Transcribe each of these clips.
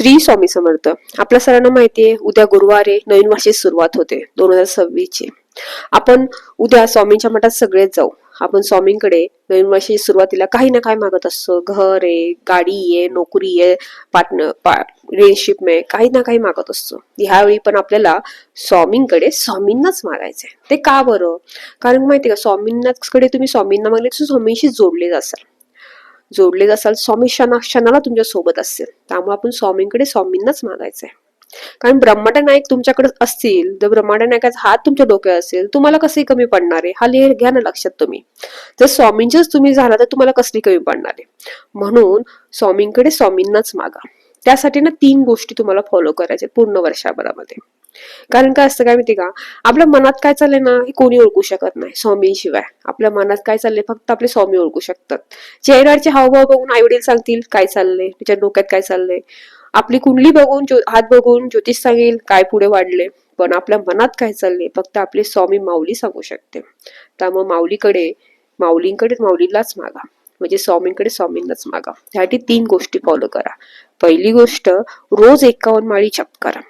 श्री स्वामी समर्थ. आपल्या सर्वांना माहितीये उद्या गुरुवार आहे, नवीन वर्षाची सुरुवात होते 2026 ची. आपण उद्या स्वामींच्या मठात सगळेच जाऊ. आपण स्वामींकडे नवीन वर्षाची सुरुवातीला काही ना काही मागत असतो. घर आहे, गाडी आहे, नोकरी आहे, पार्टनर रिलेशनशिप में काही ना काही मागत असतो. ह्यावेळी पण आपल्याला स्वामींकडे स्वामींनाच मागायचंय. ते का बरं? कारण माहितीये का, स्वामींकडे तुम्ही स्वामींना मागले तर स्वामींशी जोडले जासाल. स्वामी क्षणाला तुमच्या सोबत असेल. त्यामुळे आपण स्वामींकडे स्वामींनाच मागायचंय. कारण ब्रह्मांड नायक तुमच्याकडे असतील, जर ब्रह्मांड नायकाचा हात तुमच्या डोक्यात असेल, तुम्हाला कसली कमी पडणार आहे? हा लेह घ्या ना लक्षात तुम्ही. जर स्वामींचेच तुम्ही झाला तर तुम्हाला कसली कमी पडणार आहे? म्हणून स्वामींकडे स्वामींनाच मागा. त्यासाठी ना 3 गोष्टी तुम्हाला फॉलो करायच्या पूर्ण वर्षभरामध्ये. कारण काय असतं काय माहिती का, आपल्या मनात काय चाललंय ना हे कोणी ओळखू शकत नाही स्वामींशिवाय. आपल्या मनात काय चाललंय फक्त आपले स्वामी ओळखू शकतात. चेहऱ्यावरचे हावभाव बघून आई वडील सांगतील काय चाललंय, त्याच्या डोक्यात काय चाललंय. आपली कुंडली बघून, हात बघून ज्योतिष सांगेल काय पुढे वाढले. पण आपल्या मनात काय चाललंय फक्त आपले स्वामी माऊली सांगू शकते. त्यामुळे माऊलीलाच मागा. म्हणजे स्वामींकडे स्वामींनाच मागा. त्यासाठी 3 गोष्टी फॉलो करा. पहिली गोष्ट, रोज 51 माळी जप करा.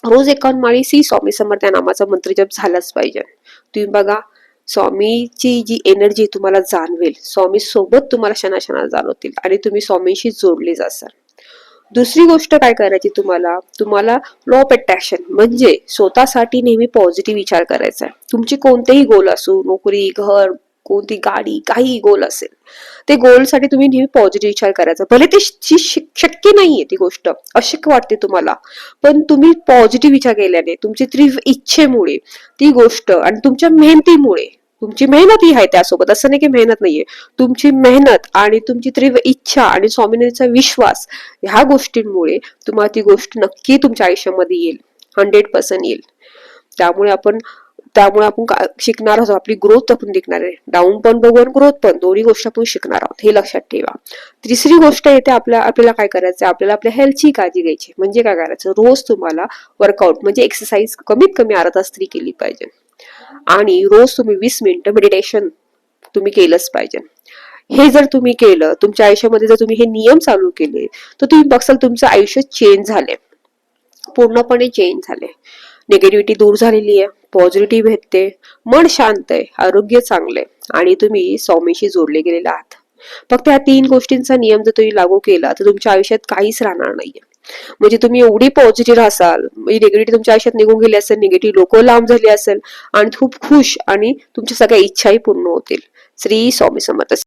रोज 51 माळी श्री स्वामी समर्थ या नामाचा मंत्र जप झालाच पाहिजे. तुम्ही बघा, स्वामीची जी एनर्जी तुम्हाला जाणवेल, स्वामी सोबत तुम्हाला क्षणाक्षणाला जाणवतील आणि तुम्ही स्वामींशी जोडले जासाल. दुसरी गोष्ट काय करायची, तुम्हाला लॉ ऑफ अट्रॅक्शन म्हणजे स्वतःसाठी नेहमी पॉझिटिव्ह विचार करायचा आहे. तुमची कोणतेही गोल असो, नोकरी, घर, कोणती गाडी, काही गोल असेल, ते गोलसाठी तुम्ही नेहमी पॉझिटिव्ह विचार करायचा. भले ते शक्य नाहीये, ती गोष्ट अशक्य वाटते तुम्हाला, पण तुम्ही पॉझिटिव्ह विचार केल्याने, तुमची तीव्र इच्छेमुळे ती गोष्ट आणि तुमच्या मेहनतीमुळे, तुमची मेहनत ही आहे त्यासोबत, असं नाही की मेहनत नाहीये, तुमची मेहनत आणि तुमची तीव्र इच्छा आणि स्वामींचा विश्वास, ह्या गोष्टींमुळे तुम्हाला ती गोष्ट नक्की तुमच्या आयुष्यामध्ये येईल, 100% येईल. त्यामुळे आपण शिकणार आहोत. आपली ग्रोथ आपण दिखणार आहे. डाऊन पण बघू आणि ग्रोथ पण, दोन्ही गोष्टी आपण शिकणार आहोत, हे लक्षात ठेवा. तिसरी गोष्ट येते, आपल्याला काय करायचं, आपल्याला आपल्या हेल्थची काळजी घ्यायची. म्हणजे काय करायचं, रोज तुम्हाला वर्कआउट म्हणजे एक्सरसाइज कमीत कमी अर्धा तास तरी केली पाहिजे. आणि रोज तुम्ही 20 मिनिटं मेडिटेशन तुम्ही केलंच पाहिजे. हे जर तुम्ही केलं, तुमच्या आयुष्यामध्ये जर तुम्ही हे नियम चालू केले, तर तुम्ही बघसाल तुमचं आयुष्य चेंज झाले, पूर्णपणे चेंज झाले. निगेटिव्हिटी दूर झालेली आहे, पॉझिटिव्ह भेटते, मन शांत आहे, आरोग्य चांगले आणि तुम्ही स्वामीशी जोडले गेलेले आहात. फक्त ह्या 3 गोष्टींचा नियम जर तुम्ही लागू केला तर तुमच्या आयुष्यात काहीच राहणार नाहीये. म्हणजे तुम्ही एवढी पॉझिटिव्ह असाल, निगेटिव्हिटी तुमच्या आयुष्यात निघून गेली असेल, निगेटिव्ह लोक लांब झाली असेल आणि खूप खुश आणि तुमच्या सगळ्या इच्छाही पूर्ण होतील. श्री स्वामी समर्थ.